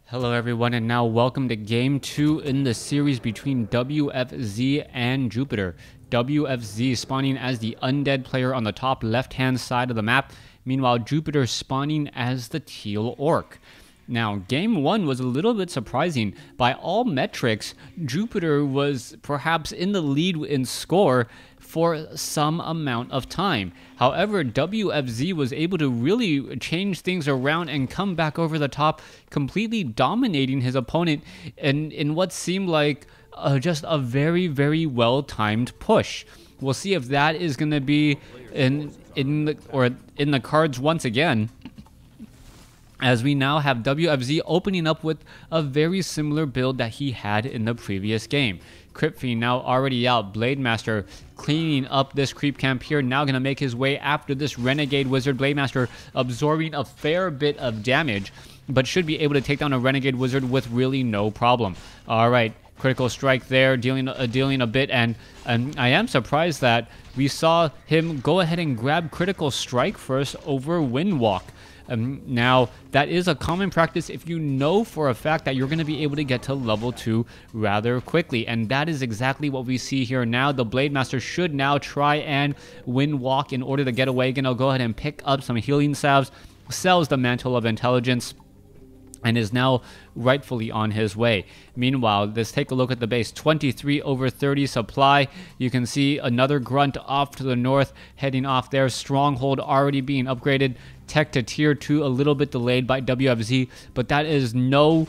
Hello everyone, and now welcome to Game 2 in the series between WFZ and Jupiter. WFZ spawning as the Undead player on the top left-hand side of the map, meanwhile Jupiter spawning as the Teal Orc. Now, Game 1 was a little bit surprising. By all metrics, Jupiter was perhaps in the lead in score for some amount of time. However, WFZ was able to really change things around and come back over the top, completely dominating his opponent in what seemed like just a very, very well-timed push. We'll see if that is going to be in the cards once again, as we now have WFZ opening up with a very similar build that he had in the previous game. Crypt Fiend now already out. Blade Master cleaning up this creep camp here, now going to make his way after this Renegade Wizard. Blade Master absorbing a fair bit of damage, but should be able to take down a Renegade Wizard with really no problem. Alright, critical strike there, dealing a bit, and I am surprised that we saw him go ahead and grab critical strike first over Windwalk. Now, that is a common practice if you know for a fact that you're going to be able to get to level 2 rather quickly. And that is exactly what we see here now. The Blade Master should now try and Windwalk in order to get away. Gonna go ahead and pick up some healing salves, sells the Mantle of Intelligence, and is now rightfully on his way. Meanwhile, let's take a look at the base. 23 over 30 supply. You can see another grunt off to the north, heading off there. Stronghold already being upgraded. Tech to tier 2, a little bit delayed by WFZ, but that is no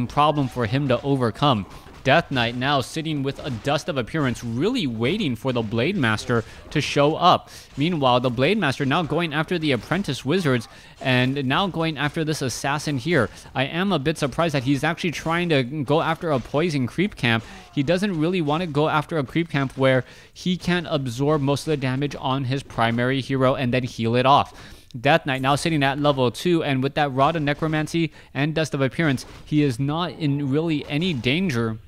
problem for him to overcome. Death Knight now sitting with a dust of appearance, really waiting for the Blade Master to show up. Meanwhile, the Blade Master now going after the Apprentice Wizards and now going after this Assassin here. I am a bit surprised that he's actually trying to go after a Poison Creep Camp. He doesn't really want to go after a Creep Camp where he can absorb most of the damage on his primary hero and then heal it off. Death Knight now sitting at level 2, and with that Rod of Necromancy and Dust of Appearance, he is not in really any danger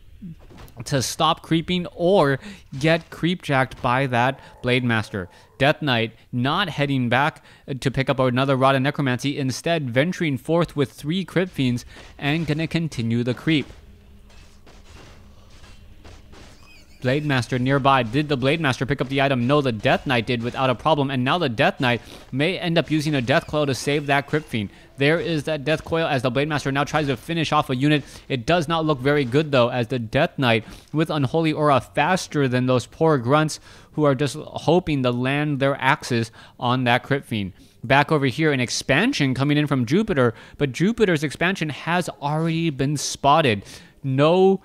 to stop creeping or get creepjacked by that Blade Master. Death Knight not heading back to pick up another Rod of Necromancy, instead venturing forth with 3 Crypt Fiends and gonna continue the creep. Blade Master nearby. Did the Blade Master pick up the item? No, the Death Knight did without a problem, and now the Death Knight may end up using a Death Coil to save that Crypt Fiend. There is that Death Coil as the Blade Master now tries to finish off a unit. It does not look very good though, as the Death Knight with Unholy Aura faster than those poor grunts who are just hoping to land their axes on that Crypt Fiend. Back over here, an expansion coming in from Jupiter, but Jupiter's expansion has already been spotted. No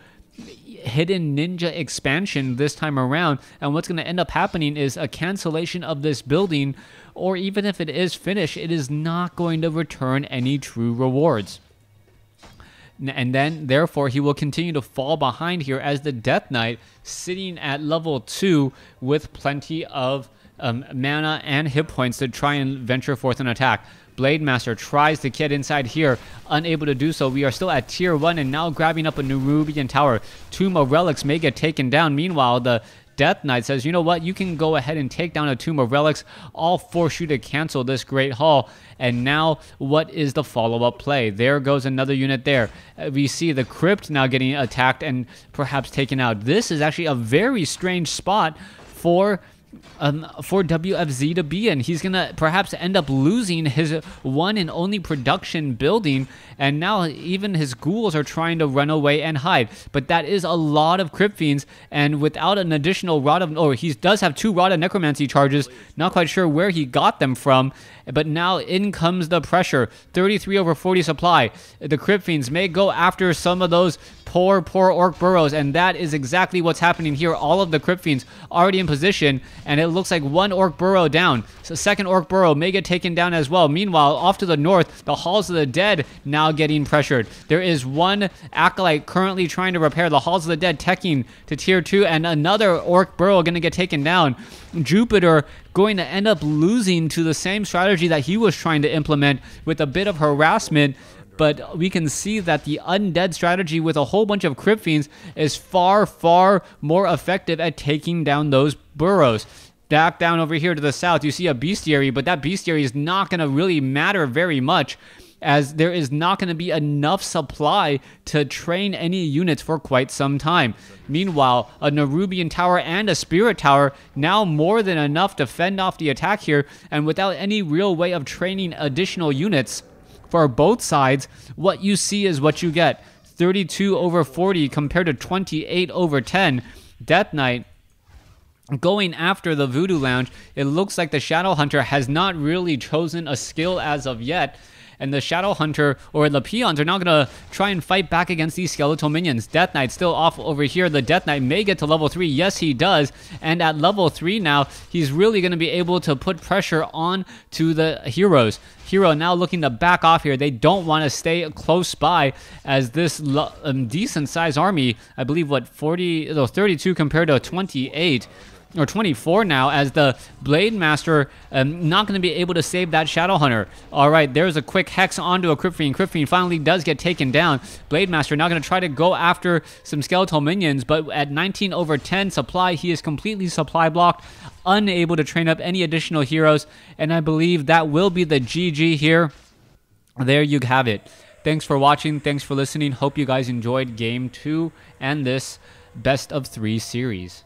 hidden ninja expansion this time around, and what's going to end up happening is a cancellation of this building, or even if it is finished, it is not going to return any true rewards. And then therefore he will continue to fall behind here as the Death Knight sitting at level 2 with plenty of mana and hit points to try and venture forth an attack. Blade Master tries to get inside here, unable to do so. We are still at tier 1 and now grabbing up a Nerubian Tower. Tomb of Relics may get taken down. Meanwhile, the Death Knight says, you know what, you can go ahead and take down a Tomb of Relics. I'll force you to cancel this Great Hall. And now, what is the follow-up play? There goes another unit there. We see the Crypt now getting attacked and perhaps taken out. This is actually a very strange spot for WFZ to be in. He's gonna perhaps end up losing his one and only production building, and now even his ghouls are trying to run away and hide. But that is a lot of Crypt Fiends, and without an additional Rod of... Oh, he does have 2 Rod of Necromancy charges. Not quite sure where he got them from, but now in comes the pressure. 33 over 40 supply. The Crypt Fiends may go after some of those poor Orc burrows, and that is exactly what's happening here. All of the Crypt Fiends already in position, and it looks like 1 Orc burrow down. So second Orc burrow may get taken down as well. Meanwhile, off to the north, the Halls of the Dead now getting pressured. There is 1 Acolyte currently trying to repair the Halls of the Dead, teching to tier 2, and another Orc burrow going to get taken down. Jupiter going to end up losing to the same strategy that he was trying to implement with a bit of harassment. But we can see that the Undead strategy with a whole bunch of Crypt Fiends is far, far more effective at taking down those burrows. Back down over here to the south, you see a Bestiary, but that Bestiary is not going to really matter very much. as there is not going to be enough supply to train any units for quite some time. Meanwhile, a Nerubian tower and a Spirit tower, now more than enough to fend off the attack here, and without any real way of training additional units for both sides, what you see is what you get. 32 over 40 compared to 28 over 10. Death Knight going after the Voodoo Lounge. It looks like the Shadow Hunter has not really chosen a skill as of yet. And the Shadow Hunter, or the Peons, are now going to try and fight back against these skeletal minions. Death Knight still off over here. The Death Knight may get to level 3. Yes, he does. And at level 3 now, he's really going to be able to put pressure on to the heroes. Hero now looking to back off here. They don't want to stay close by, as this decent-sized army, I believe, 32 compared to 28, or 24 now, as the Blade Master not going to be able to save that Shadow Hunter. All right, there's a quick Hex onto a Crypt Fiend. Crypt Fiend finally does get taken down. Blade Master now going to try to go after some skeletal minions, but at 19 over 10 supply, he is completely supply blocked, unable to train up any additional heroes, and I believe that will be the GG here. There you have it. Thanks for watching. Thanks for listening. Hope you guys enjoyed Game 2 and this best of 3 series.